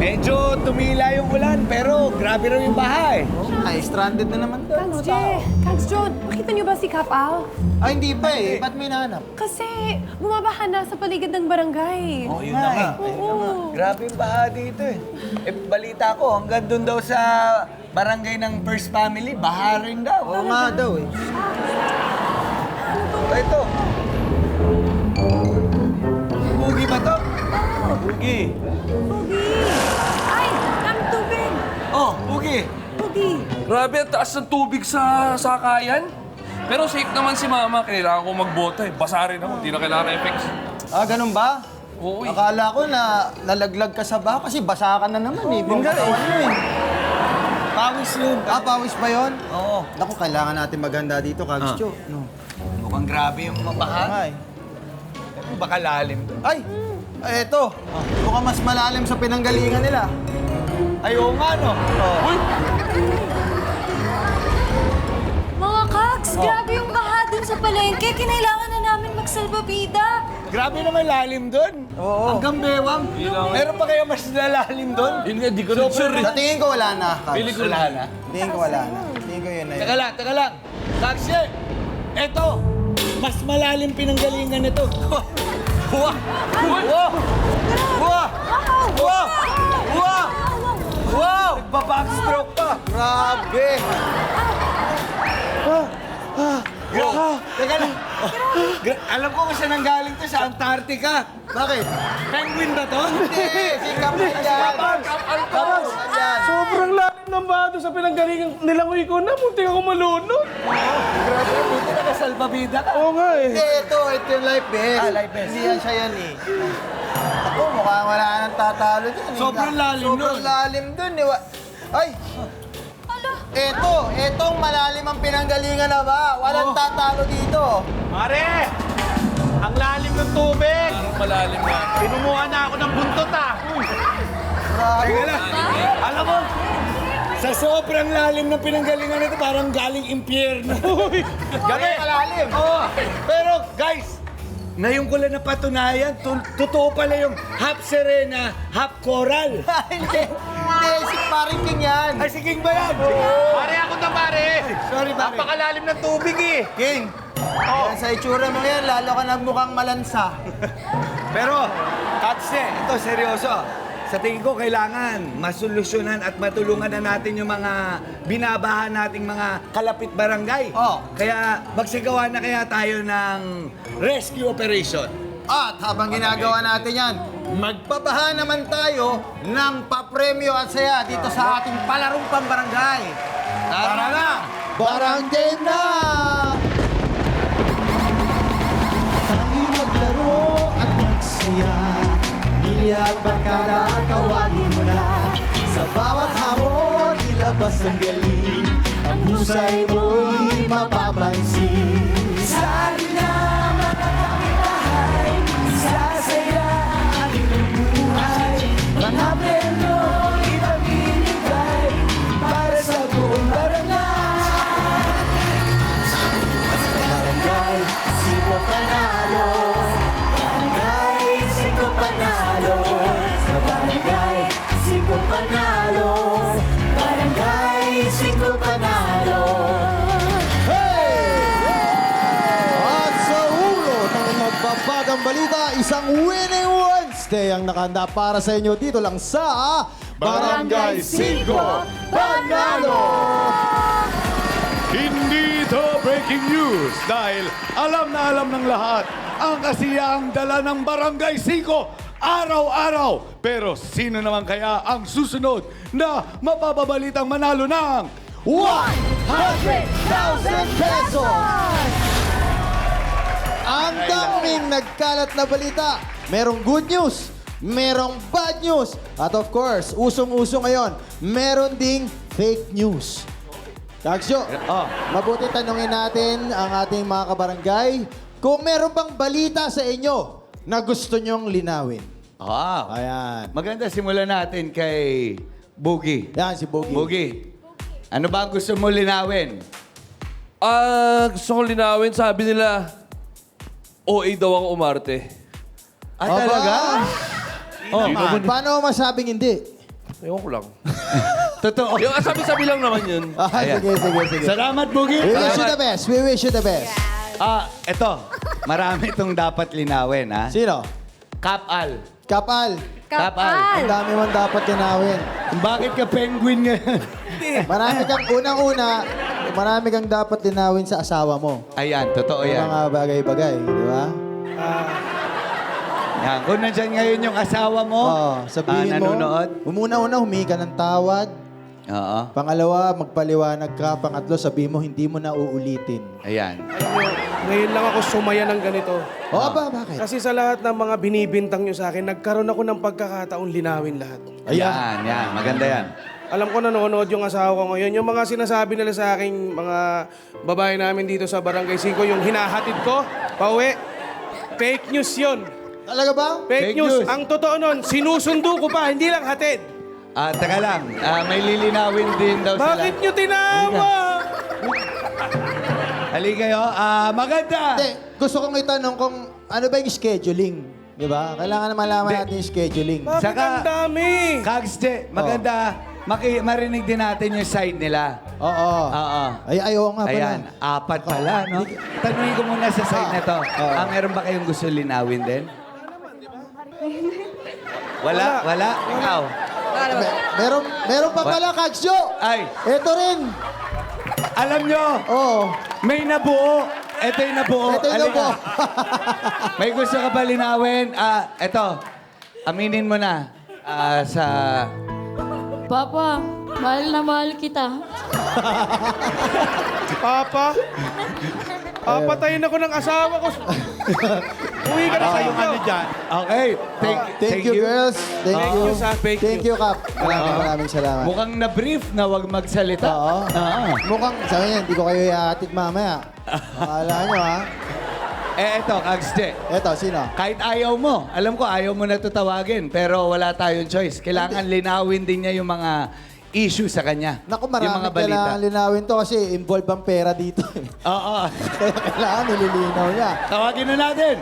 Medyo tumila yung ulan, pero grabe rin yung baha eh. Ay, stranded na naman doon. Kags J, Kags John, makita niyo ba si Kap Al? Ay, hindi pa eh. Ba't may nahanap? Kasi bumabaha na sa paligid ng barangay. Oh, yun na nga. Oo. Grabe yung baha dito eh. Balita ko, hanggang dun daw sa barangay ng First Family, baha rin daw. Oo nga daw eh. Ito. Bugi ba to? Bugi. Pogi! Ay, ang tubig! Oh, bugi. Pogi! Grabe, ang taas ng tubig sa sakayan. Pero safe naman si Mama. Kailangan ko magbota eh. Basa rin ako. Hindi na kailangan effects. Ah, ganun ba? Oo eh. Akala ko na nalaglag ka sa baha kasi basa ka na naman eh. Hindi eh. Pawis yun. Ah, pawis ba yun? Oo. Naku, kailangan natin maghanda dito, Kags Jo. No. Mukhang grabe yung baha. Ay. Baka lalim doon. Ay! Eto. Mukhang mas malalim sa pinanggalingan nila. Ay, oo nga, no? Uy! Mga Kags, grabe yung baha dun sa palengke. Kinailangan na namin magsalbabida. Grabe naman lalim doon. Oo. Hanggang bewang. Meron pa kaya mas lalalim doon? Yun nga, di ko rin sure eh. Sa tingin ko wala na, Kags. Pili ko Wala na. Tingin ko wala na. Tingin ko yun na yun. Teka lang. Taxi! Eto! Mas malalim pinanggalingan nito. Buwa! Buwa! Buwa! Buwa! Buwa! Wow! Nagpa-backstroke pa! Grabe! Teka lang. Alam ko kung saan nanggaling to, sa Antarctica. Bakit? Penguin ba to? Hindi! Si Kapal yan! Kapal yan! Sobrang lalim ng baha doon sa pinanggalingan nilangoy ko na. Munti ako malunod. Grabe, buti nakasalbabida ka. Oo nga eh. Hindi, ito yung life vest. Ah, life vest. Hindi yan siya yan eh. Ako, mukhang wala nang tatalo dyan. eh. Sobrang lalim Sobrang nun. lalim dun eh. Ay! Etong malalim ang pinanggalingan na ba? Walang tatalo dito. Mare! Ang lalim ng tubig! Malalim na. Pinumuha na ako ng buntot ah! Grabe. Teka lang. Alam mo, sa sobrang lalim ng pinanggalingan nito, parang galing impyerno. Gabi, malalim. Oo. Pero guys, ngayon ko lang napatunayan, totoo pala yung half serena, half coral. Hindi. Hindi, si paring King yan. Ay, si King ba yan? Pare ako na pare! Sorry, pare. Napakalalim ng tubig eh! King, yan, sa itsura mo yan, lalo ka nagmukhang malansa. Pero, Katse, ito seryoso. Sa tingin ko, kailangan masolusyonan at matulungan na natin yung mga binabahan nating mga kalapit barangay. Oh. Kaya magsigawa na kaya tayo ng rescue operation. At habang ginagawa natin yan, magpabaha naman tayo ng papremyo at saya dito sa ating palarong pambarangay. Tara na! Barangay na! Tayo maglaro at magsaya. Pamilya at barkada, kawali mo na. Sa bawat hamon, ilabas ang galing. Ang husay mo'y mapapansin. Sali na mga kapitbahay, sasaya ang iyong buhay. Mga premyo, ipamimigay para sa buong barangay. Barangay, sino panalo? Barangay, sino panalo? Sa barangay, sino panalo? Barangay, sino panalo? At sa ulo ng nagbabagang balita, isang Winning Wednesday ang nakahanda para sa inyo dito lang sa Barangay 5 Panalo! Hindi ito breaking news dahil alam na alam ng lahat ang kasiyang dala ng Barangay 5 araw-araw. Pero sino naman kaya ang susunod na mapapabalitang manalo ng 100,000 pesos? Ang daming nagkalat na balita. Merong good news, merong bad news, at of course, usong-uso ngayon, meron ding fake news. Kagsyo, mabuti tanungin natin ang ating mga kabarangay kung meron bang balita sa inyo na gusto nyong linawin. Ah, Ayan. maganda simulan natin kay Boogie. Yan, si Bogie. Boogie, ano ba gusto mo linawin? Gusto ko linawin, sabi nila, OA daw ang umarte. Ah, talaga? Paano masabing hindi? Ewan ko lang. Totoo. Yung sabi-sabi lang naman yun. Ah, sige. Salamat, Boogie. We wish you the best. We wish you the best. Eto. Marami itong dapat linawin, ha? Sino? Kapal. Kapal. Kapal! Ang dami mong dapat tinawin. Bakit ka penguin ngayon? Marami kang dapat linawin sa asawa mo. Ayan, totoo Yung yan. mga bagay-bagay, di ba? Yan. Kung nandyan ngayon yung asawa mo, Sabihin mo, nanonood. una humingi ka ng tawad. Oo. Pangalawa, magpaliwanag ka. Pangatlo, sabihin mo, hindi mo na uulitin. Ayan. Alam nyo, ngayon lang ako sumaya ng ganito. Oo ba? Bakit? Kasi sa lahat ng mga binibintang nyo sa akin, nagkaroon ako ng pagkakataong linawin lahat. Ayan, yan. Maganda yan. Alam ko nanonood yung asawa ko ngayon. Yung mga sinasabi nila sa aking mga babae namin dito sa Barangay 5, yung hinahatid ko, pauwi, fake news yun. Talaga ba? Fake news. Ang totoo nun, sinusundo ko pa, hindi lang hatid. Teka lang. May lilinawin din daw sila. Bakit nyo tinawa? Halika kayo. Maganda. Hindi, gusto kong itanong kung ano ba yung scheduling. Di ba? Kailangan na malaman natin yung scheduling. Bakit Saka- ang dami? Kagste, maganda. Marinig din natin yung side nila. Oo. Oo. Ayaw nga pala. Ayan, apat pala, no? Tanungin ko muna sa side na to. Meron ba kayong gusto linawin din? Wala? Ikaw? Meron pa pala, Kagsyo! Ay, Ito rin! alam nyo, Oo. may nabuo. Ito yung nabuo. Ito yung Halika. nabuo. May gusto ka ba linawin? Eto, aminin mo na. Sa... Papa, mahal na mahal kita. Papa? Papatayin ako ng asawa ko. Uwi ka na sa iyo. Okay, Thank you, girls. Thank you. you sa fake Thank you, Kap. Maraming salamat. Mukhang na-brief na wag magsalita. Oo. Mukhang, sabi niya, hindi ko kayo ihatid mamaya. Akala nyo, ha? Eto, Kagste. Eto, sino? Kahit ayaw mo, alam ko ayaw mo na ito tawagin, pero wala tayong choice. Kailangan linawin din niya yung mga issue sa kanya. Naku, yung marami mga balita. kailangan linawin to kasi involved ang pera dito. Oo. Kaya kailangan nililinaw niya. Tawagin na natin.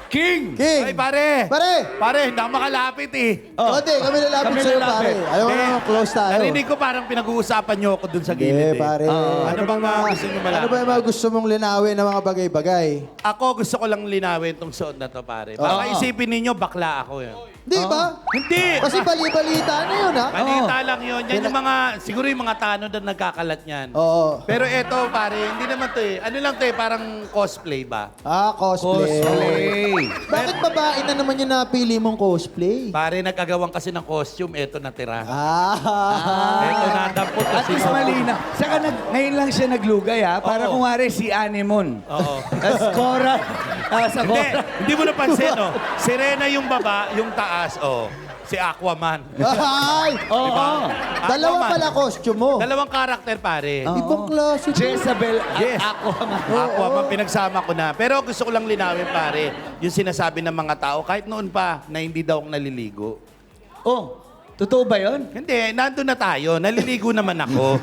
King! King! Ay, pare! Pare! Pare, hindi ako makalapit eh. Oh. Hindi, kami lalapit Kami sa'yo, lalapit. pare. Ayaw Eh, naman, close tayo. Narinig ko parang pinag-uusapan niyo ako dun sa Hindi, gilid eh. pare. Ano bang mga gusto niyo malaman? Ano ba yung mga gusto mong linawin ng mga bagay-bagay? Ako gusto ko lang linawin tong suot na to, pare. Baka Oo. isipin ninyo, bakla ako yan. Di ba? Hindi! Kasi bali-balita na yun, ha? Balita lang yun. Yan yung mga, siguro yung mga tanod na nagkakalat niyan. Oo. Pero eto, pare, hindi naman to eh. Ano lang to eh, parang cosplay ba? Cosplay. Cosplay. Bakit babae na naman yung napili mong cosplay? Pare, nagkagawan kasi ng costume, eto natira. Ah. Eto nadampot At kasi. least malina. Saka ngayon lang siya naglugay, ha? Para Oo. kung wari si Anemon. Oo. Tapos Cora. Sa Hindi, Cora. hindi mo napansin, oh. Si Rena yung baba, yung taas, oh. Si Aquaman. Ay! Oo. Dalawa Aquaman. pala costume mo. Dalawang karakter, pare. Oo. Ibang klase. to. Jezebel at Yes. Aquaman. Aquaman, pinagsama ko na. Pero gusto ko lang linawin, pare, yung sinasabi ng mga tao, kahit noon pa, na hindi daw ako naliligo. Oh, totoo ba yun? Hindi, nandun na tayo. Naliligo naman ako.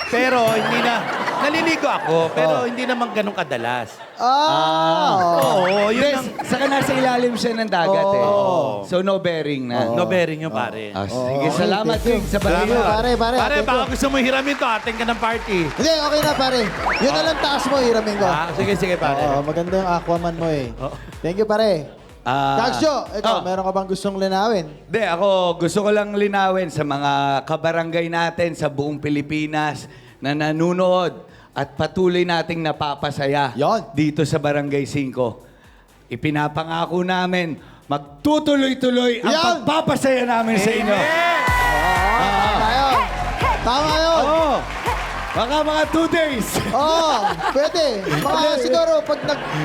Pero hindi na... Naliligo ako, pero hindi naman ganun kadalas. Oo, yun Hindi, ang... saka nasa ilalim siya ng dagat eh. Oo. So no bearing na. No bearing yun, pare. Sige, Okay, salamat thank you. King sa Thank you, balita. pare. Pare, thank baka you. gusto mo hiramin to, ating ka ng party. Hindi, okay na, pare. Yun na lang taas mo, hiramin ko. Sige, sige, pare. Oo, maganda yung Aquaman mo eh. Oo. Thank you, pare. Kagsyo, ikaw, meron ka bang gustong linawin? Hindi, ako gusto ko lang linawin sa mga kabarangay natin sa buong Pilipinas na nanunood at patuloy nating napapasaya Yon. dito sa Barangay 5. Ipinapangako namin magtutuloy-tuloy ang Yan. pagpapasaya namin sa inyo. Tama yun. Tama yun. Oo. Baka mga 2 days. Oo, pwede. Mga siguro, pag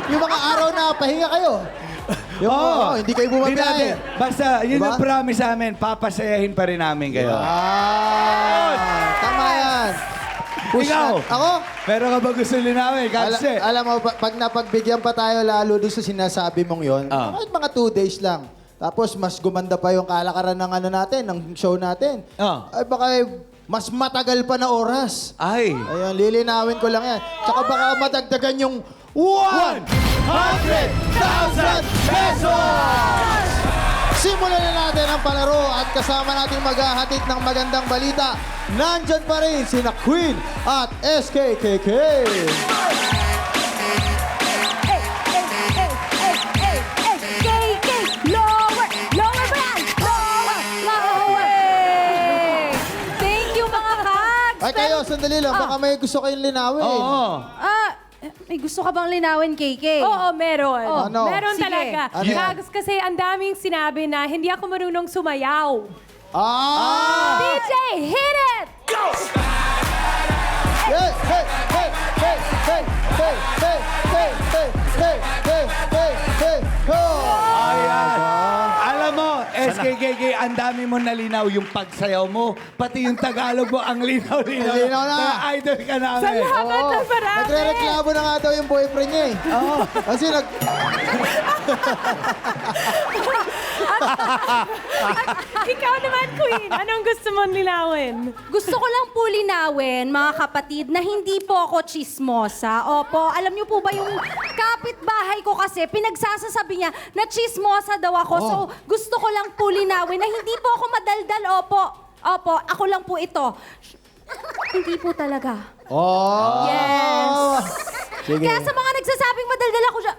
yung mga araw na pahinga kayo. Yung, hindi kayo Hindi bumabiyahe. natin. Basta, yun Diba? ang promise namin, papasayahin pa rin namin kayo. Tama yan. Push Ikaw. na. Ako? Pero kapag gusto linawin, kasi... Alam mo, pag napagbigyan pa tayo lalo doon sa sinasabi mong yon, kahit mga 2 days lang. Tapos mas gumanda pa yung kalakaran ng ano natin, ng show natin. Ay baka mas matagal pa na oras. Ay. Ayun, lilinawin ko lang yan. Tsaka baka madagdagan yung 100,000 pesos! Simulan na natin ang palaro at kasama natin maghahatid ng magandang balita. Nandyan pa rin sina Queen at SKKK. KK! Lower! Lower ba yan? Lower! Lower! Thank you, mga Kags! Ay kayo, sandali lang. Baka may gusto kayong linawin. May gusto ka bang linawin, KK? Oo, meron. Ano? Meron Sige. talaga. Ano yan? Kags, kasi ang daming sinabi na hindi ako marunong sumayaw. DJ, hit it! Hey, hey, hey, hey, hey, hey, hey, hey, hey, hey, hey, hey, hey, ho! Ayan. Alam mo, SKKK, ang dami mo nalinaw yung pagsayaw mo. Pati yung Tagalog mo, ang linaw-linaw. Linaw na. Idol ka namin. Salamat Oo. na marami. Nagre-reklamo na nga daw yung boyfriend niya eh. Kasi Ikaw naman, Queen. Anong gusto mong linawin? Gusto ko lang po linawin, mga kapatid, na hindi po ako chismosa. Opo, alam niyo po ba yung kapitbahay ko kasi, pinagsasasabi niya na chismosa daw ako. So, gusto ko lang po linawin na hindi po ako madaldal. Opo, opo, ako lang po ito. Hindi po talaga. Oh! Yes! Sige. Kaya sa mga nagsasabing madaldal ako siya,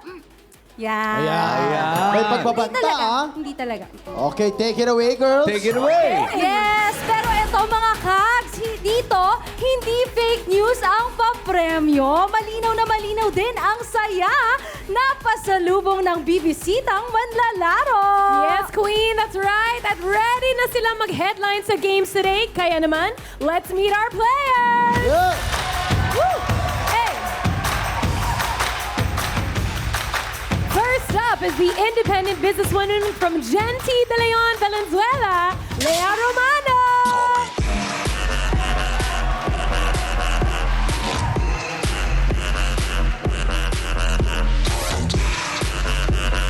yan. Ayan. May pagbabanta, Hindi talaga. ah. Hindi talaga. Okay, take it away, girls. Take it away. Yes, pero ito mga Kags, dito, hindi fake news ang papremyo. Malinaw na malinaw din ang saya na pasalubong ng bibisitang manlalaro. Yes, Queen, that's right. At ready na sila mag-headline sa games today. Kaya naman, let's meet our players. Yeah. Woo! Hey! First up is the independent businesswoman from Genti de Leon, Valenzuela, Lea Romano.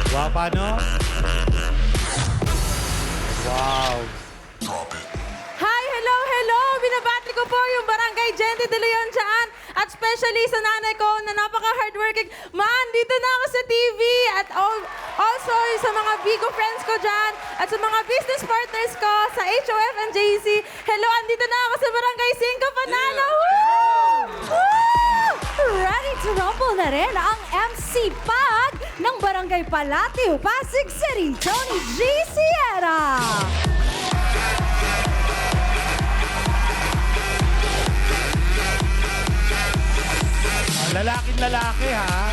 Wow, paano? Wow. Hi, hello, hello! Binabati ko po yung Barangay Genti de Leon dyan. At especially sa nanay ko na napaka-hardworking. Man, dito na ako sa TV. At also sa mga Bigo friends ko dyan. At sa mga business partners ko sa HOF and JC. Hello, andito na ako sa Barangay 5 Panalo. Woo! Woo! Ready to rumble na rin ang MC Pag ng Barangay Palatio, Pasig City, Tony G. Sierra. Lalaking lalaki, ha?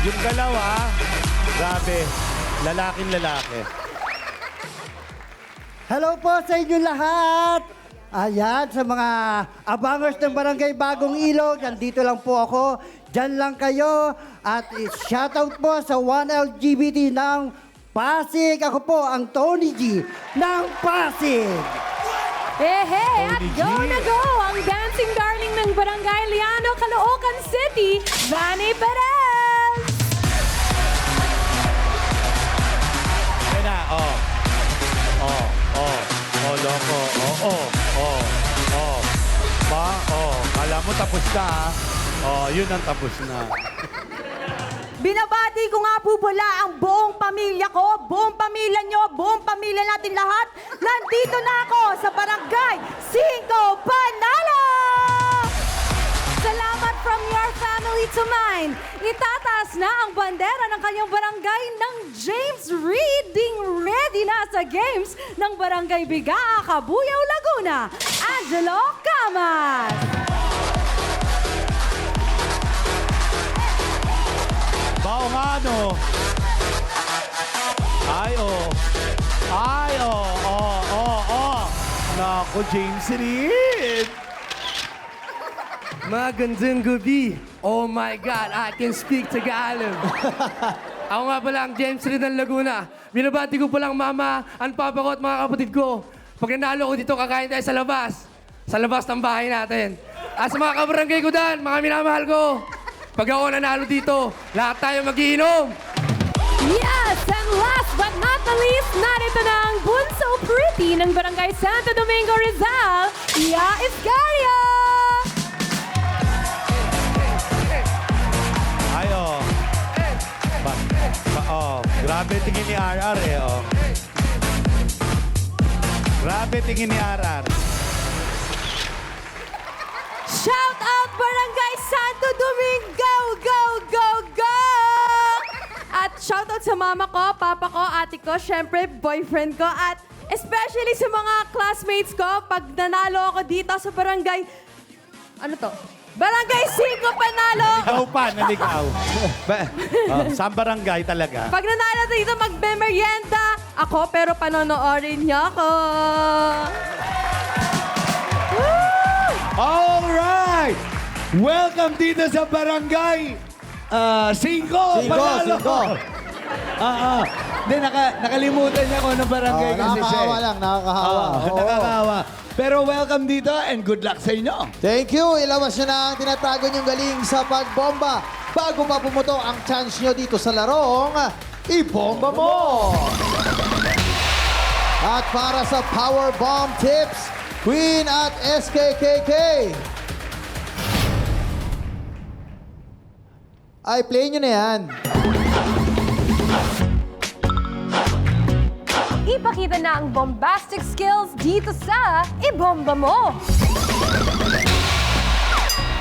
Yung galaw, ha? Grabe. Lalaking lalaki. Hello po sa inyo lahat! Ayan, sa mga abangers ng Barangay Bagong Ilog, nandito lang po ako. Diyan lang kayo. At shoutout po sa 1LGBT ng Pasig. Ako po ang Tony G ng Pasig. At go na go ang dancing darling ng Barangay Liano, Caloocan City, Vanny Perez! Yan na, oh. Oh, oh. Oh, loko. Oh, oh. Oh, oh. Ba? Oh. Kala mo tapos na, ha? Oh, yun ang tapos na. Binabati ko nga po pala ang buong pamilya ko, buong pamilya nyo, buong pamilya natin lahat. Nandito na ako sa Barangay 5 Panalo! Salamat from your family to mine. Itataas na ang bandera ng kanyang barangay ng James Reading ready na sa games ng Barangay Bigaa, Cabuyao, Laguna, Angelo Camas. Bao nga, no? Ay, oh. Ay, oh. Oh, oh, oh. Nako, James Reed. Magandang gabi. Oh my God, I can speak Tagalog. Ako nga pala ang James Reed ng Laguna. Binabati ko palang mama, ang papa ko at mga kapatid ko. Pag nanalo ko dito, kakain tayo sa labas. Sa labas ng bahay natin. At sa mga kabarangay ko dyan, mga minamahal ko. Pag ako nanalo dito, lahat tayo mag-iinom. Yes, and last but not the least, narito na ang bunso pretty ng Barangay Santo Domingo, Rizal, Ia Iscaria! Ay, oh. Oh, grabe tingin ni RR, eh, oh. Grabe tingin ni Arar. Shout out Barangay Santo Domingo! Go, go, go! At shout out sa mama ko, papa ko, ate ko, syempre boyfriend ko, at especially sa mga classmates ko pag nanalo ako dito sa barangay... Ano to? Barangay 5 Panalo! Naligaw pa, naligaw. Saan barangay talaga? Pag nanalo dito, magbe-merienda ako, pero panonoorin niyo ako. Alright! Welcome dito sa Barangay 5 Panalo! Hindi, nakalimutan niya kung anong barangay kasi siya. Nakakahawa lang, nakakahawa. Oo. Nakakahawa. Pero welcome dito and good luck sa inyo. Thank you. Ilabas nyo na ang tinatago nyong galing sa pagbomba. Bago pa pumutok ang chance nyo dito sa larong, ibomba mo! At para sa Power Bomb Tips, Queen at SKKK. Ay, play nyo na yan. Ipakita na ang bombastic skills dito sa Ibomba Mo!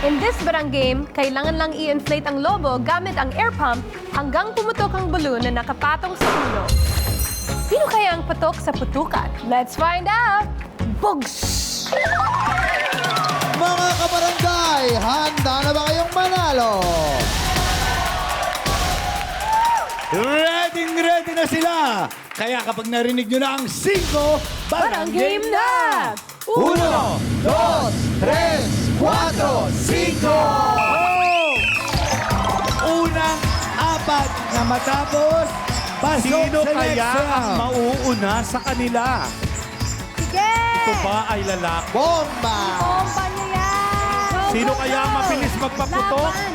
In this barang game, kailangan lang i-inflate ang lobo gamit ang air pump hanggang pumutok ang balloon na nakapatong sa ulo. Sino kaya ang patok sa putukan? Let's find out! Bugs! Mga kabarangay, handa na ba kayong manalo? Ready na sila! Kaya kapag narinig nyo na ang 5 Barang game na! 1, 2, 3, 4, 5! Unang 4 na matapos, pasok Sino sa kaya next ang round. mauuna sa kanila? Sige! Ito ba ay lalaki? Bomba! Bomba niyo yan! Sino kaya ang mabilis magpaputok? Laban!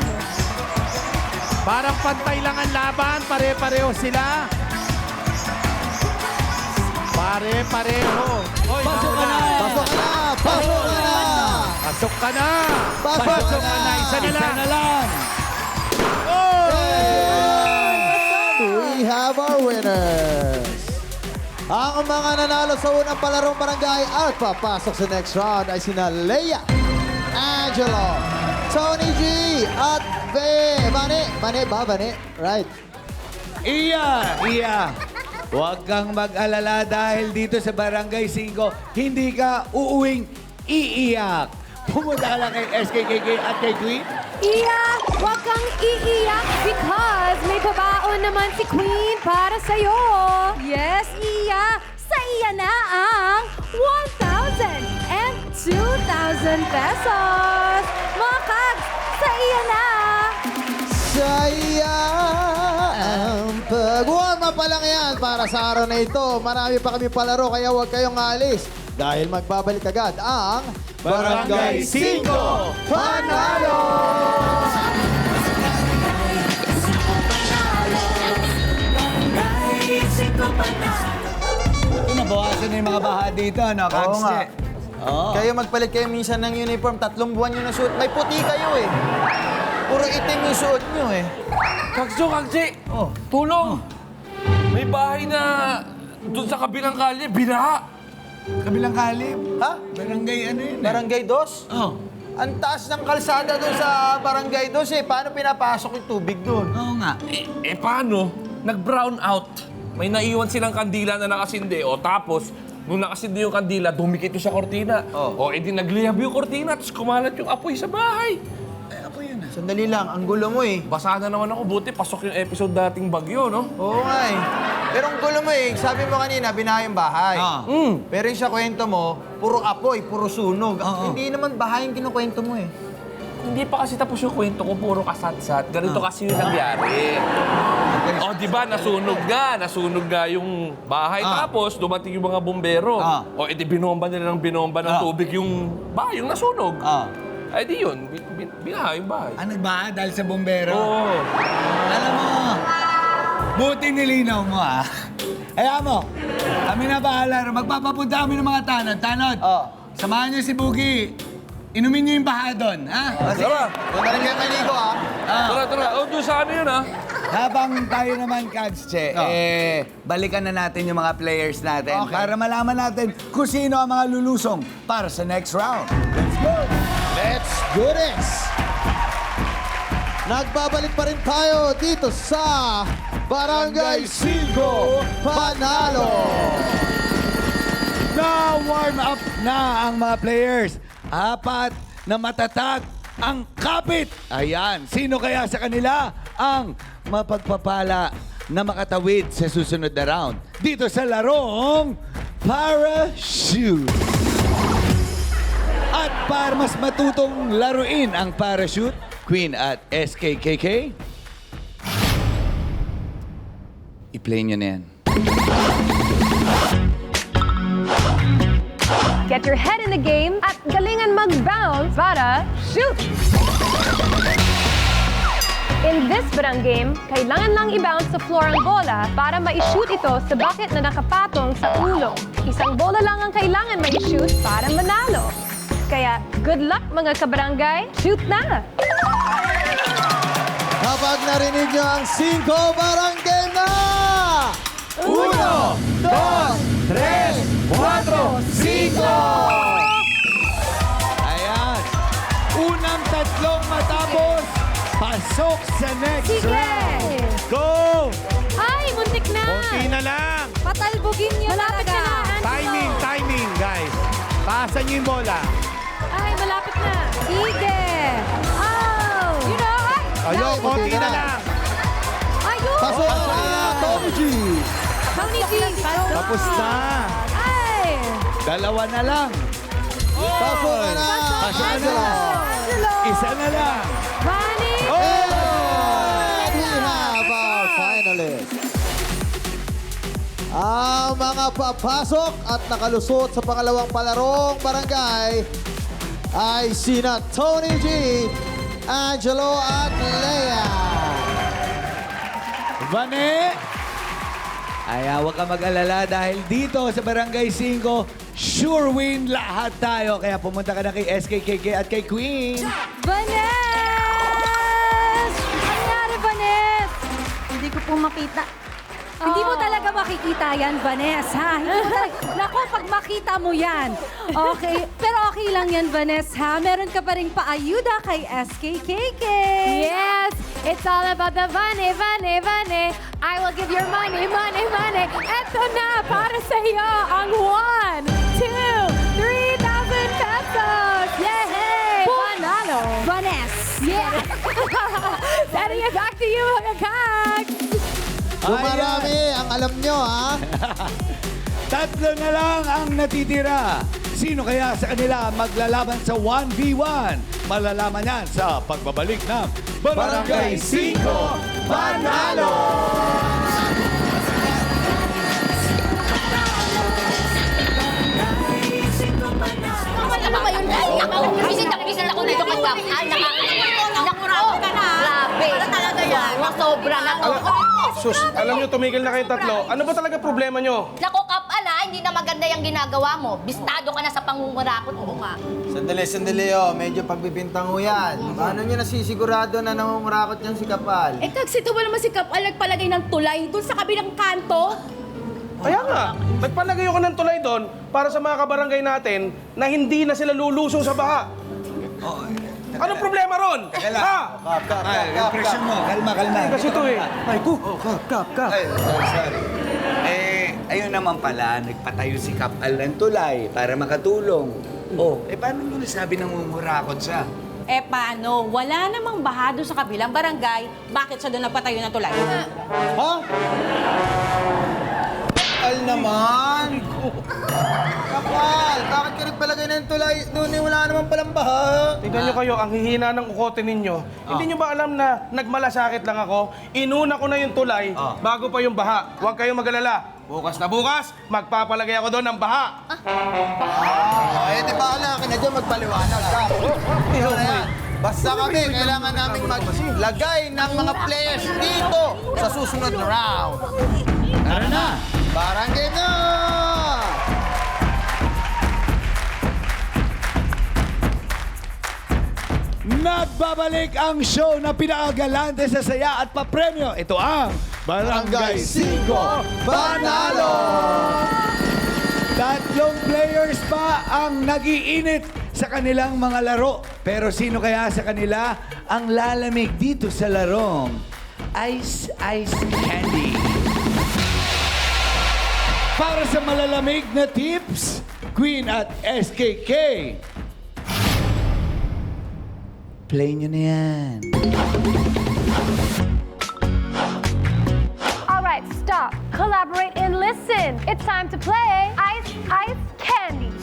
Parang pantay lang ang laban, pare-pareho sila. Pare-pareho. Oy, Pasok ka na! Pasok ka na! Pasok ka na! Pasok ka na! Pasok ka na! Isa na lang! And we have our winners! Ang mga nanalo sa unang palarong barangay at papasok sa next round ay sina Leia, Angelo, Tony G, at Bane. Right. Iya! Huwag kang mag-alala dahil dito sa Barangay 5, hindi ka uuwing iiyak. Pumunta ka lang kay SKKK at kay Queen. Iya, huwag kang iiyak because may babaon naman si Queen para sa'yo. Yes, Iya! Sa Iya na ang 1,000 and 2,000 pesos! Mga kags, sa Iya na! Saya ang pag-warm up pa lang yan para sa araw na ito. Marami pa kami palaro kaya huwag kayong alis dahil magbabalik agad ang Barangay 5 Panalo! Nabawasan na yung mga baha dito, no? Oo nga. Oo. Kayo magpalit kayo minsan ng uniform, 3 buwan nyo na suot. May puti kayo eh. Puro itim yung suot nyo eh. Kagso, tulong! May bahay na doon sa kabilang kalye, binaha. Kabilang kalib. Ha? Barangay ano yun? Barangay 2? Oh. Ang taas ng kalsada doon sa Barangay 2 eh. Paano pinapasok yung tubig doon? Oo nga. Paano? Nag-brown out. May naiwan silang kandila na nakasindi. O tapos, nung nakasindi yung kandila, dumikit yung sa kortina. O edi nagliyab yung kortina, tapos kumalat yung apoy sa bahay. Ako yun ah. Sandali lang, ang gulo mo eh. Basa na naman ako. Buti, pasok yung episode dating bagyo, no? Oo nga eh. Pero ang gulo mo eh, sabi mo kanina, binaha yung bahay. Pero yung sa kwento mo, puro apoy, puro sunog. Hindi naman bahay yung kinukwento mo eh. Hindi pa kasi tapos yung kwento ko, puro kasat-sat. Ganito kasi yung nangyari. O, di ba, nasunog nga yung bahay. Tapos, dumating yung mga bumbero. O, edi binomba nila ng tubig yung bahay, yung nasunog. Ay, di yun, binaha yung bahay. Nagbaha dahil sa bombero? Oo. Alam mo, buti nilinaw mo ah. Kaya mo, kami na bahala. Magpapapunta kami ng mga tanod. Tanod, samahan niyo si Boogie. Inumin niyo yung baha doon, ha? Sige, doon na rin kayo maligo ah. Tara. O, doon sa ano yun, ha? habang tayo naman, Kags Che, balikan na natin yung mga players natin para malaman natin kung sino ang mga lulusong para sa next round. Let's go! Let's do this! Nagbabalik pa rin tayo dito sa Barangay 5 Panalo! Na-warm up na ang mga players. 4 na matatag ang kapit. Ayan, sino kaya sa kanila ang mapagpapala na makatawid sa susunod na round? Dito sa larong Parachute. At para mas matutong laruin ang Parachute, Queen at SKKK, i-play nyo na yan. Get your head in the game at galingan mag-bounce para shoot! In this barang game, kailangan lang i-bounce sa floor ang bola para ma-shoot ito sa bucket na nakapatong sa ulo. Isang bola lang ang kailangan ma-shoot para manalo. Kaya, good luck mga kabarangay, shoot na! Kapag narinig nyo ang 5 barang game na! 1, 2, 3, 4, 5! Ayan. Unang 3 matapos, pasok sa next round. Go! Ay, muntik na! Konti na lang. Patalbugin niyo Malapit talaga. ka na, Angelo. Timing, guys. Paasan niyo yung bola. Ay, malapit na. Sige. Oh. You know, ay! Ayun, konti na lang. Ayun. Pasok na, Tony G! Tony G! Tapos na. Ay. 2 na lang. Pasok na! Pasok na. Angelo. Isa na lang. Bunny! And we have our finalists. Ang mga papasok at nakalusot sa pangalawang palarong barangay ay sina Tony G, Angelo at Lea. Vane! Ay, huwag ka mag-alala dahil dito sa Barangay 5, sure win lahat tayo. Kaya pumunta ka na kay SKKK at kay Queen. Vanes! Ano nangyari, Vanes? Hindi ko po makita. Hindi mo talaga makikita yan, Vanes, ha? Hindi mo talaga... Naku, pag makita mo yan. Okay, pero okay lang yan, Vanes, ha? Meron ka pa rin paayuda kay SKKK. Yes! It's all about the money, money, money. I will give your money, money, money. Eto na, para sa iyo, ang 1, 2, 3,000 pesos! Yay! Panalo! Vanes! Yeah! Sending it back to you, mga kag! Dumarami ang alam nyo, ha? 3 na lang ang natitira. Sino kaya sa kanila maglalaban sa 1v1? Malalaman yan sa pagbabalik ng Barangay 5 Panalo! Ano ba yun? Visit ako dito kay Kap. Ay, nakakurapo ka na. Grabe. Ano talaga yan? Sobra na to. Sus, alam nyo, tumigil na kayong 3. Ano ba talaga problema nyo? Naku, Kap, hindi na maganda yung ginagawa mo. Bistado ka na sa pangungurakot. Oo nga. Sandali, medyo pagbibintang ho yan. Paano nyo nasisigurado na nangungurakot yan si Kapal? Eh, Kagsito ba naman si Kapal nagpalagay ng tulay dun sa kabilang kanto? Kaya nga, nagpalagay ako ng tulay doon para sa mga kabarangay natin na hindi na sila lulusong sa baha. Anong problema ron? Ha? Ay, yung presyon mo. Kalma. Kasi ito eh. Ay, Kap. Ay, sorry. Ayun naman pala, nagpatayo si Kapal ng tulay para makatulong. Paano nyo nasabi nang umurakot siya? Eh, paano? Wala namang baha doon sa kabilang barangay. Bakit siya doon nagpatayo ng tulay? Ha? Kapal naman! Kapal! Bakit ka nagpalagay ng tulay? Doon wala naman palang baha. Tignan nyo kayo, ang hihina ng ukote ninyo. Hindi nyo ba alam na nagmalasakit lang ako? Inuna ko na yung tulay bago pa yung baha. Huwag kayong mag-alala. Bukas na bukas, magpapalagay ako doon ng baha. Di ba alam ka na dyan magpaliwanag ka? Yun na yan. Basta kami, kailangan namin maglagay ng mga players dito sa susunod na round. Tara na! Barangay na! Nagbabalik ang show na pinakagalante sa saya at papremyo. Ito ang Barangay 5 Panalo! Tatlong players pa ang nagiinit sa kanilang mga laro. Pero sino kaya sa kanila ang lalamig dito sa larong Ice Candy? Para sa malalamig na tips, Queen at SKK. Play nyo na yan. Alright, stop, collaborate, and listen. It's time to play Ice Candy.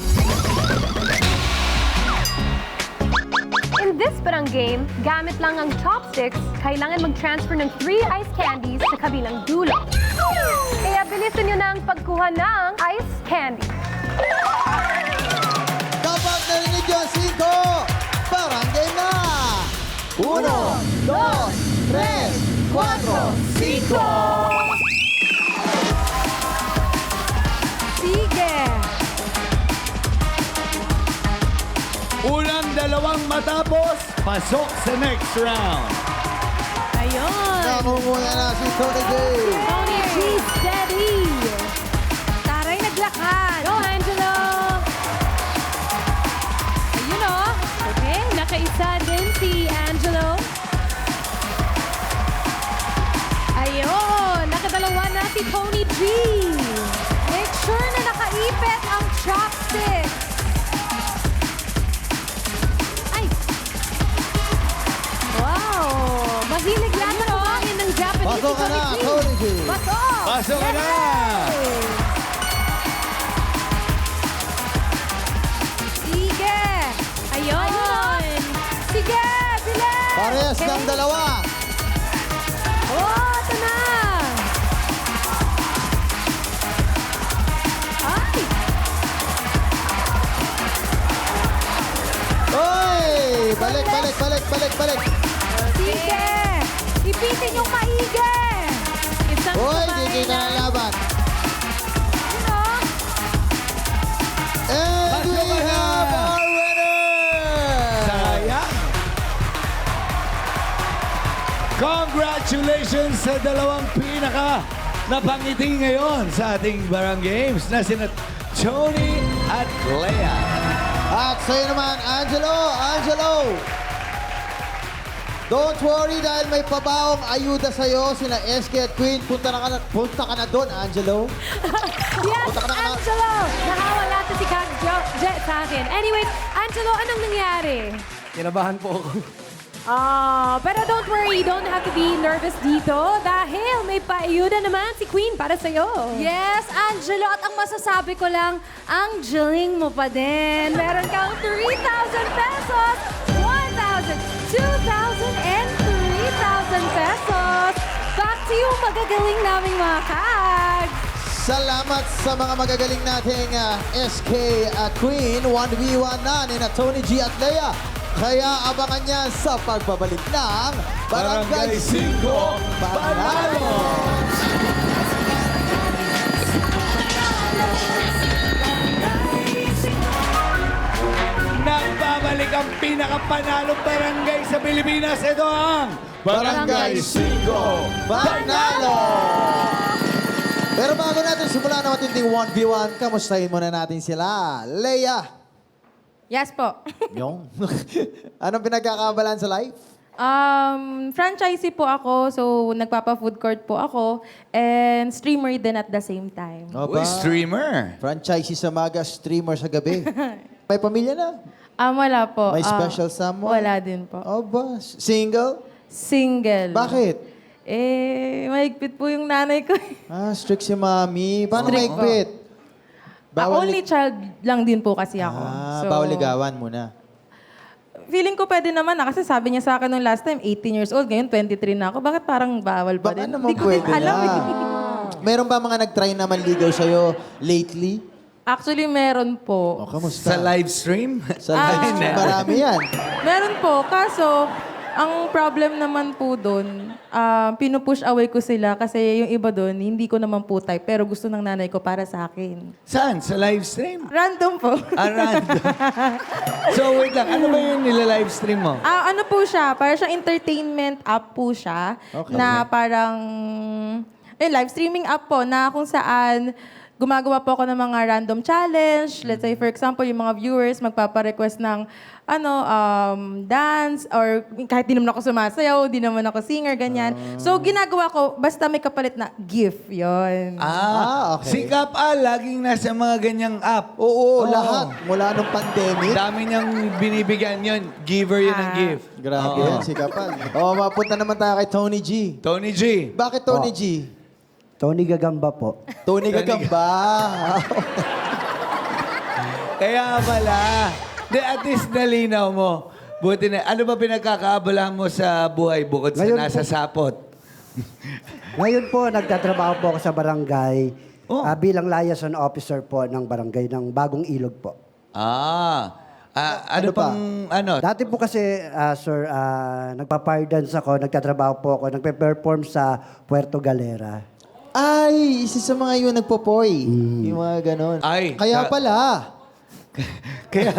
In this parang game, gamit lang ang chopsticks, kailangan mag-transfer ng 3 ice candies sa kabilang dulo. Kaya bilisan nyo na ang pagkuha ng ice candy. Dapat narinig yung 5. Barangay na! 1, 2, 3, 4, 5! Sige! Unang dalawang matapos, pasok sa next round. Ayun! Namumuna na si Tony J. Tony G, steady! Taray naglakad! Go, Angelo! Ayun o. Okay, nakaisa din si Angelo. Ayun, nakadalawa na si Tony G. Make sure na nakaipit ang chopsticks. Ay! Wow! Mahilig lang na kumain ng Japanese Pasok ka na, Tony J. Pasok! Pasok ka na! Sige! Ayun! Sige! Bilis! Parehas Okay. ng dalawa. Oh, ito na! Ay! Oy! Balik. Sige! Ipitin yung maigi! Isang Oy, kumain hindi na ng- nalaban. Sino? And we Pasok ka na! have our winner! Sayang! Congratulations sa dalawang pinaka napangiti ngayon sa ating Barang Games na sina Tony at Lea. At sa'yo naman, Angelo! Don't worry dahil may pabaong ayuda sa'yo, sina SK at Queen. Punta ka na doon, Angelo. Yes, Punta ka na. Angelo! Nakawala to si Kag Jet sa akin. Anyway, Angelo, anong nangyari? Kinabahan po ako. Pero don't worry, don't have to be nervous dito dahil may paayuda naman si Queen para sa'yo. Yes, Angelo. At ang masasabi ko lang, ang galing mo pa din. Meron kang 3,000 pesos, 1,000, 2,000, and 3,000 pesos. Back to you, magagaling naming mga kags. Salamat sa mga magagaling nating SK at Queen. 1v1 na ni Tony G at Lea. Kaya abangan niya sa pagbabalik ng Barangay 5 Panalo! Nagbabalik ang pinakapanalong barangay sa Pilipinas. Ito ang Barangay 5 Panalo! Pero bago natin simulan na matinding 1v1, kamustahin muna natin sila. Lea! Yes po. Yung. Anong pinagkakabalan sa life? Franchisee po ako, so nagpapa-food court po ako, and streamer din at the same time. Uy, streamer. Franchisee sa maga, streamer sa gabi. May pamilya na? Wala po. May special someone? Wala din po. Oba, single? Single. Bakit? Mahigpit po yung nanay ko. Strict si mami. Paano Strict maigpit? Only child lang din po kasi ako. Bawal ligawan muna. Feeling ko pwede naman na kasi sabi niya sa akin nung last time, 18 years old, ngayon 23 na ako. Bakit parang bawal pa Baka din? naman Hindi ko din pwede alam. na. eh. Meron ba mga nag-try na manligaw sa'yo lately? Actually, meron po. O, kamusta? Sa live stream? Sa live stream, marami yan. Meron po, kaso Ang problem naman po doon, pinupush away ko sila kasi yung iba doon, hindi ko naman po type, pero gusto ng nanay ko para sa akin. Saan? Sa live stream? Random po. Random. So, wait lang. Ano ba yung nila-live stream mo? Ano po siya, parang siyang entertainment app po siya, Okay. na parang, live streaming app po, na kung saan gumagawa po ako ng mga random challenge. Let's say, for example, yung mga viewers magpapa-request ng dance or kahit di naman ako sumasayaw, di naman ako singer, ganyan. So, ginagawa ko, basta may kapalit na gift, yon. Okay. Si Kap Al, laging nasa mga ganyang app. Oo, lahat. Mula nung pandemic. Dami niyang binibigyan yun. Giver yun ng gift. Grabe yan, si Kapal. Mapunta naman tayo kay Tony G. Tony G. Bakit Tony G? Tony Gagamba po. Tony Gagamba. Kaya pala. At least nalinaw mo. Buti na. Ano ba pinagkakaabalahan mo sa buhay bukod sa Ngayon nasa po- sapot? Ngayon po, nagtatrabaho po ako sa barangay bilang liaison officer po ng barangay ng Bagong Ilog po. Ano pang ano? Dati po kasi, sir, nagpa-fire dance ako, nagtatrabaho po ako, nagpe-perform sa Puerto Galera. Ay, isa sa mga yun nagpopoy. Yung mga ganon. Ay, Kaya pala. kaya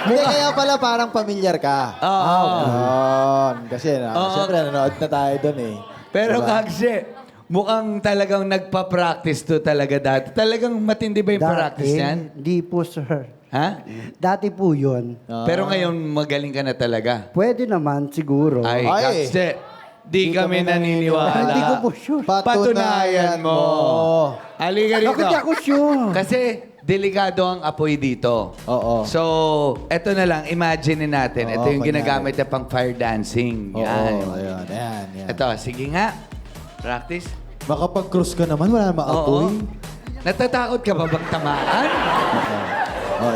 Hindi, kaya pala parang pamilyar ka. Kasi siyempre nanonood na tayo doon eh. Pero Diba? Kagse, mukhang talagang nagpa-practice to talaga dati. Talagang matindi ba yung practice yan? Hindi po, sir. Ha? Dati po yun. Pero ngayon magaling ka na talaga. Pwede naman, siguro. Ay, Kagse, di kami naniniwala. Hindi ko po sure. Patunayan mo. Halika rito. Bakit ako sure? Kasi delikado ang apoy dito. Oo. So, eto na lang, imagine natin. Ito yung kunyari. ginagamit na pang fire dancing. Yan. Ayan. Ito, sige nga. Practice. Makapag-cruise ka naman, wala namang apoy. Natatakot ka ba bang tamaan?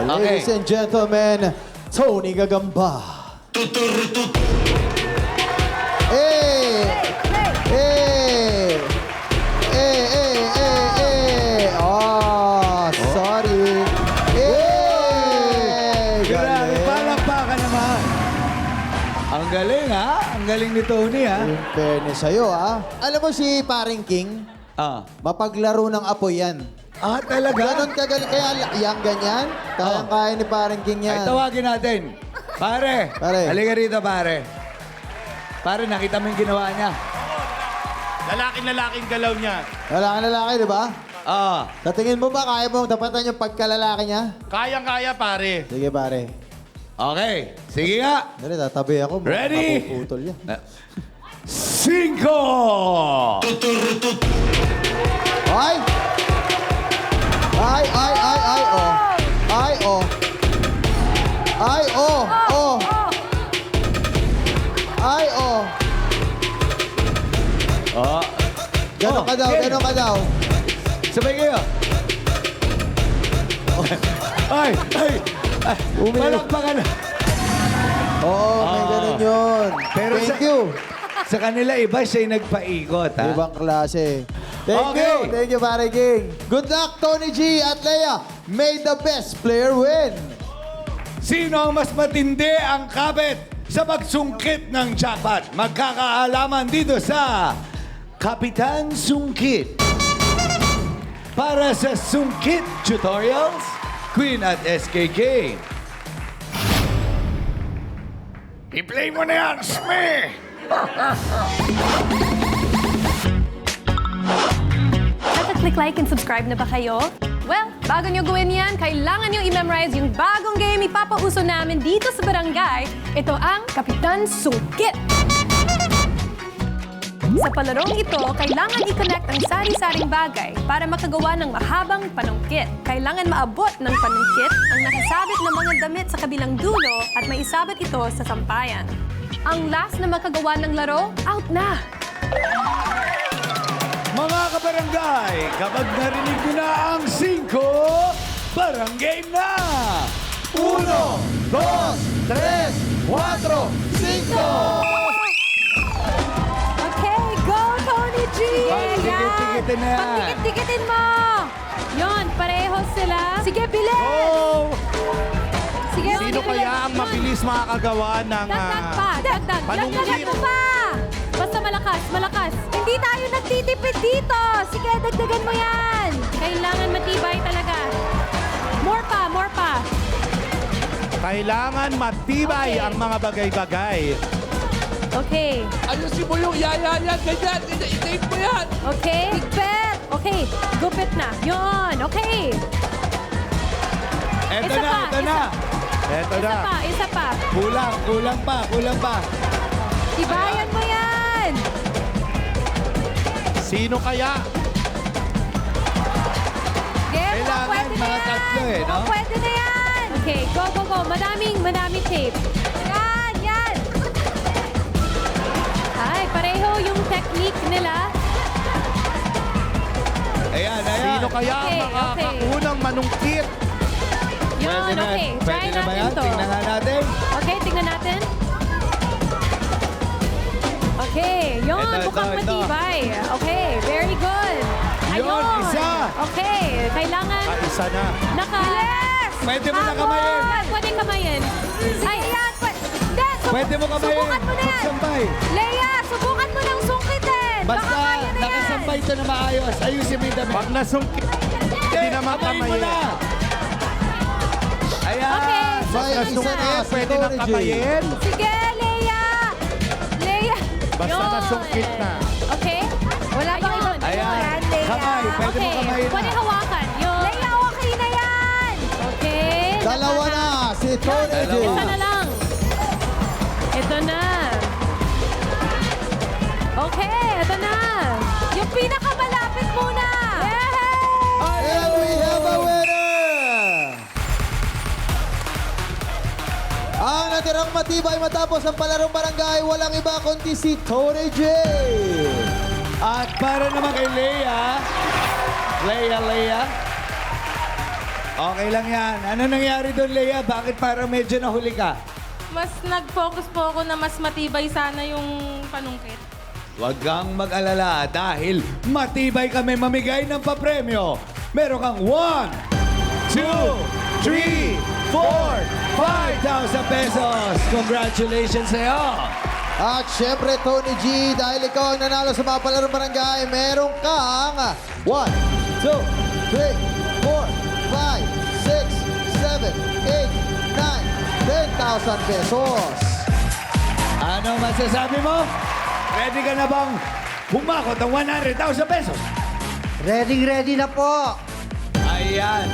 Ladies and gentlemen, Tony Gagamba. Sorry. Grabe, palakpakan naman. Ang galing, ha? Ang galing ni Tony, ha? In fairness sa'yo, Alam mo si Paring King? Mapaglaro ng apoy yan. Talaga? Ganon kagaling. Kaya yang ganyan, kaya ni Paring King yan. Ay, tawagin natin. Pare. Halika rito, pare. Pare, nakita mo yung ginawa niya. Lalaking galaw niya. Lalaki, di ba? Sa tingin mo ba, kaya mong tapatan yung pagkalalaki niya? Kayang-kaya, pare. Sige, pare. Okay. Sige nga. Dali, tatabi ako. Ready? Mapuputol yan. 5! Ay! Ay, oh. Ay, oh. Ay, oh. Ay, oh. Ganon ka daw. Sabay kayo. Ay! Palakpakan na. Oo, may ganon yun. Pero Thank you. Sa kanila, iba siya yung nagpaikot, ha? Ibang klase. Thank Okay. you. Thank you, Pare King. Good luck, Tony G at Leia. May the best player win. Sino ang mas matindi ang kabit sa pagsungkit ng jackpot? Magkakaalaman dito sa Kapitan Sungkit. Para sa Sungkit Tutorials, Queen at SKK. I-play mo na yan, Sme! Click like and subscribe na ba kayo? Well, bago nyo gawin yan, kailangan nyo i-memorize yung bagong game ipapauso namin dito sa barangay. Ito ang Kapitan Sungkit. Sa palarong ito, kailangan i-connect ang sari-saring bagay para makagawa ng mahabang panungkit. Kailangan maabot ng panungkit ang nakasabit na mga damit sa kabilang dulo at maisabit ito sa sampayan. Ang last na makagawa ng laro, out na! Mga kabarangay, kapag narinig ko na ang 5, barang game na! 1, 2, 3, 4, 5! Okay, go, Tony G! Pagtikit-tikitin na yan. Pagtikit-tikitin mo! Yon, pareho sila. Sige, bilis! Sige, Sino sige, kaya ang yun. mabilis makakagawa ng Dagdag pa, dagdag. panungkit? Dagdagan pa! Basta malakas, malakas. Hindi tayo nagtitipid dito. Sige, dagdagan mo yan. Kailangan matibay talaga. More pa, more pa. Kailangan matibay Okay. ang mga bagay-bagay. Okay. Ayusin mo yung yan, ganyan, i-tape mo yan. Okay. Higpit. Okay. Gupit na. Yun. Okay. Eto Isa na, pa, eto na. Eto Isa na. pa, isa pa. Kulang pa. Tibayan mo yan. Sino kaya? Game, Kailangan pwede na mga yan. tatlo eh, no? Pwede na yan. Okay, go, go, go. Madaming tape. Yan. Ay, pareho yung technique nila. Ayan. Sino kaya Okay, ang makakaunang manungkit? Yun, okay. Try Pwede na ba natin yan? to. Tingnan nga natin. Okay, tingnan natin. Okay, yun. Ito, Mukhang ito. matibay. Okay, very good. Yun, isa. Okay, kailangan Isa na. Pwede mo na kamayin. Pwede kamayin. Ay, yan. Hindi, Pwede mo kamayin. Subukan mo na yan. Magsampay. Leia, subukan mo ng sungkitin. Basta Baka kaya na yan. nakasampay ito na maayos. Ayusin mo yung damit. Pag nasungkit, hindi naman kamayin mo kamayin. na. Ayan. Okay. May isa na si Pwede nang Tony G. kamayin. Sige, Leia. Leia. Basta Yun. nasungkit na. Okay? Wala bang Ayun. iba? Ayan. Leia. Kamay. Pwede mo Okay, kamayin pwede na. hawakan. Yun. Leia, okay na yan. Okay. Dalawa na si Tony G. Isa na lang. Ito na. Okay, ito na. Yung pinakamalapit muna. And we have a winner! Ang natirang matibay matapos ang palarong barangay, walang iba kundi si Tony J. At para naman kay Leia. Leia. Okay lang yan. Ano nangyari doon, Leia? Bakit parang medyo nahuli ka? Mas nag-focus po ako na mas matibay sana yung panungkit. Huwag kang mag-alala dahil matibay kami mamigay ng papremyo. Meron kang 1, 2, 3, 4, 5,000 pesos. Congratulations sa'yo. At syempre, Tony G, dahil ikaw ang nanalo sa mga palarong barangay, meron kang 1, 2, 3, 4, 5, 6, 7, 8, 9, 10,000 pesos. Ano masasabi mo? Ready ka na bang humakot ng 100,000 pesos? Ready na po. Ayan.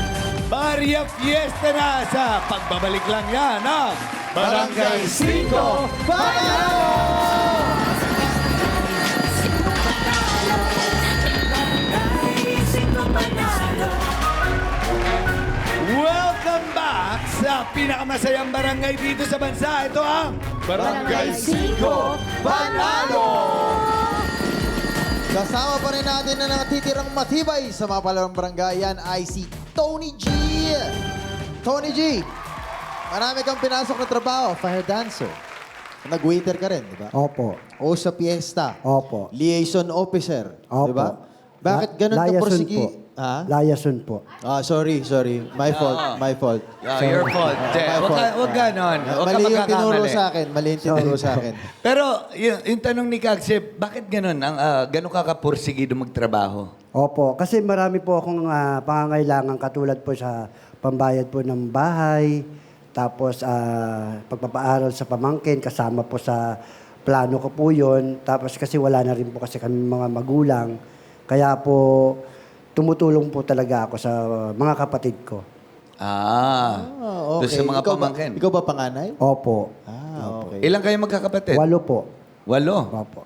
Barya Fiesta na sa pagbabalik lang yan ng Barangay 5 Panalo! Welcome back sa pinakamasayang barangay dito sa bansa. Ito ang Barangay 5 Panalo! Kasama pa rin natin na natitirang matibay sa mga palarong barangay. Yan ay si Tony G. Tony G, marami kang pinasok na trabaho. Fire dancer. Nag-waiter ka rin, di ba? Opo. O sa piyesta. Opo. Liaison officer. Opo. Di ba? Bakit ganun ka Layason persigi? po. Ha? Layason po. Ah, sorry. My fault. My fault. Your fault. My fault. Huwag ganon. Huwag ka Mali yung tinuro magkakamali. sa akin. Mali yung tinuro sa akin. Pero yung tanong ni Kagsip, bakit ganon? Ganon ka kapursigido magtrabaho? Opo, kasi marami po akong pangangailangan katulad po sa pambayad po ng bahay, tapos pagpapaaral sa pamangkin, kasama po sa plano ko po yun. Tapos kasi wala na rin po kasi kami mga magulang. Kaya po tumutulong po talaga ako sa mga kapatid ko. Doon sa mga Ikaw pamangkin. Ikaw ba panganay? Opo. Okay. Ilang kayo magkakapatid? 8 po. 8. Opo.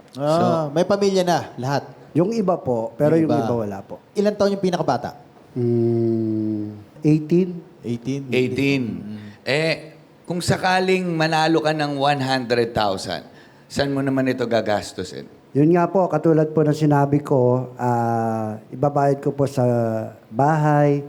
May pamilya na, lahat. Yung iba po, pero yung iba wala po. Ilan taon yung pinakabata? 18. 18. 18. Kung sakaling manalo ka ng 100,000, saan mo naman ito gagastusin? Yun nga po, katulad po ng sinabi ko, ibabayad ko po sa bahay,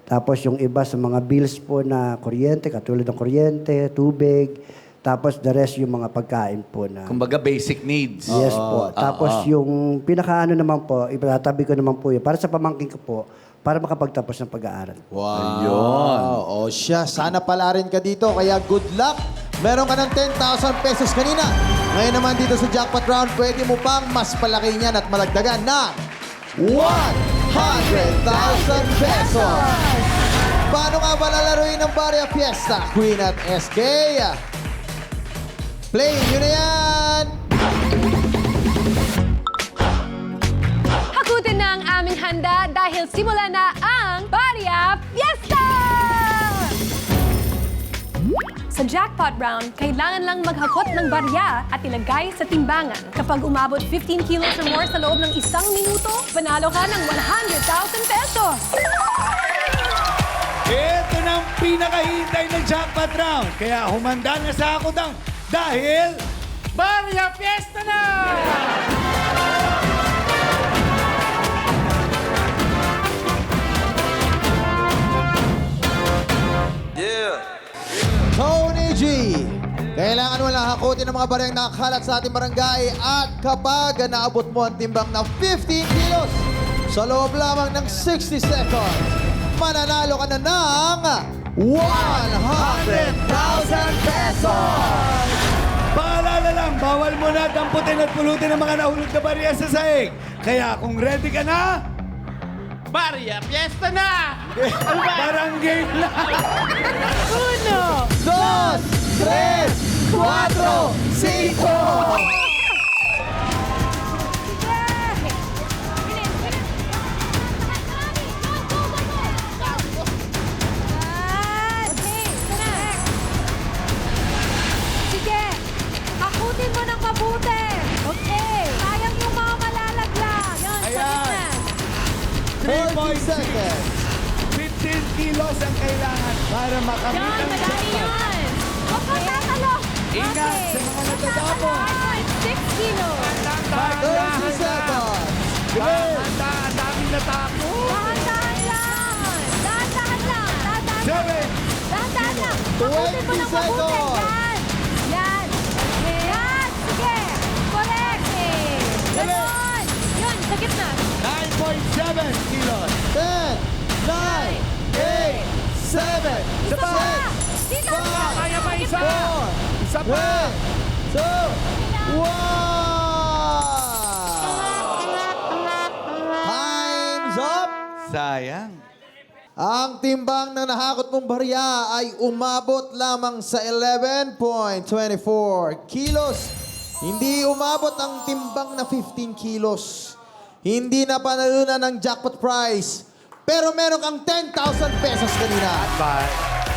tapos yung iba sa mga bills po na kuryente, katulad ng kuryente, tubig, tapos the rest yung mga pagkain po na... Kumbaga basic needs. Yes po. Tapos yung pinakaano naman po, ibatabi ko naman po yun. Para sa pamangkin ko po, para makapagtapos ng pag-aaral. Wow. O siya, sana pala rin ka dito. Kaya good luck. Meron ka ng 10,000 pesos kanina. Ngayon naman dito sa jackpot round, pwede mo pang mas palaki niyan at malagdagan na 100,000 pesos. Paano nga ba lalaruin ng Barya Fiesta, Queen at SK? Play nyo na yan! Hakutin na ang aming handa dahil simula na ang Barya Fiesta! Sa jackpot round, kailangan lang maghakot ng barya at ilagay sa timbangan. Kapag umabot 15 kilos or more sa loob ng 1 minuto, panalo ka ng 100,000 pesos! Ito na ang pinakahintay ng jackpot round. Kaya humanda na sa hakotang dahil Barya Fiesta na! Tony G, kailangan mo lang hakutin ng mga baryang nakakalat sa ating barangay at kapag naabot mo ang timbang na 15 kilos sa loob lamang ng 60 seconds, mananalo ka na ng 100,000 pesos! Paalala lang, bawal mo na damputin at pulutin ang mga nahulog na barya sa sahig. Kaya kung ready ka na, Barya Fiesta na! barangay na! 2, 3, 4, 5! Sige, akutin mo ng mabuti. Okay. Sayang yung mga malalaglag. Yan, sa gitna. 40 seconds. 15 kilos ang kailangan para makamit Yan, ang madali jackpot. yan. Huwag kang tatalo. Ingat sa mga natatapon. 6 kilos. 30 seconds. Ang daming natapos. Dahan-dahan lang. Dahan-dahan lang. Dahan-dahan lang. 7, Dahan-dahan lang. Akutin mo 20 ng mabuti. seconds. Yan. Yan. Yan. Sige. Correct. Ganon. Yun, sa gitna. 9.7 kilos. 10, 9, 8, 7, Isa pa. Dito. Kaya pa isa. 4, Isa pa. 3, 2, 1! Time's up! Sayang. Ang timbang na nahakot mong barya ay umabot lamang sa 11.24 kilos. Hindi umabot ang timbang na 15 kilos. Hindi na panalunan ng jackpot prize. Pero meron kang 10,000 pesos kanina.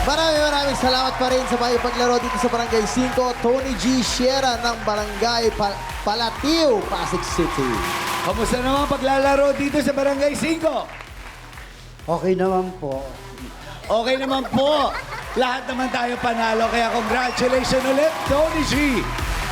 Maraming salamat pa rin sa mga paglaro dito sa Barangay 5. Tony G. Sierra ng Barangay Palatio, Pasig City. Kamusta naman paglalaro dito sa Barangay 5? Okay naman po. Okay naman po. Lahat naman tayo panalo, kaya congratulations ulit, Tony G.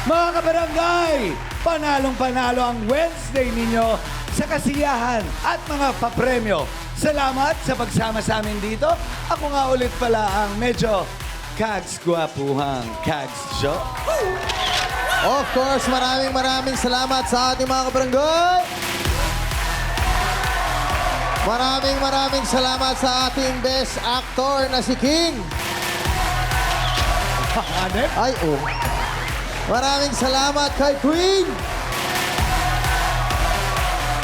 Mga kabarangay, panalong-panalo ang Wednesday ninyo sa kasiyahan at mga papremyo. Salamat sa pagsama sa amin dito. Ako nga ulit pala ang medyo kags-gwapuhang Kags Joe. Of course, maraming salamat sa ating mga kabarangay. Maraming salamat sa ating best actor na si King. Ay, oh. Maraming salamat kay Queen.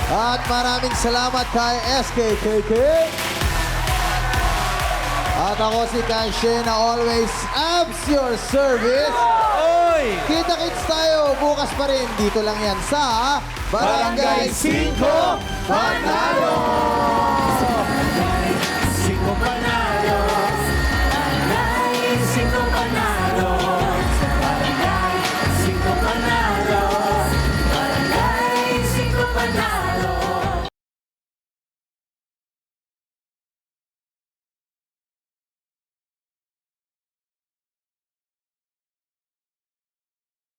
At maraming salamat kay SKKK. At ako si Kanshe na always abs your service. Oy! Kita-kits tayo bukas pa rin. Dito lang yan sa Barangay 5 Panalo!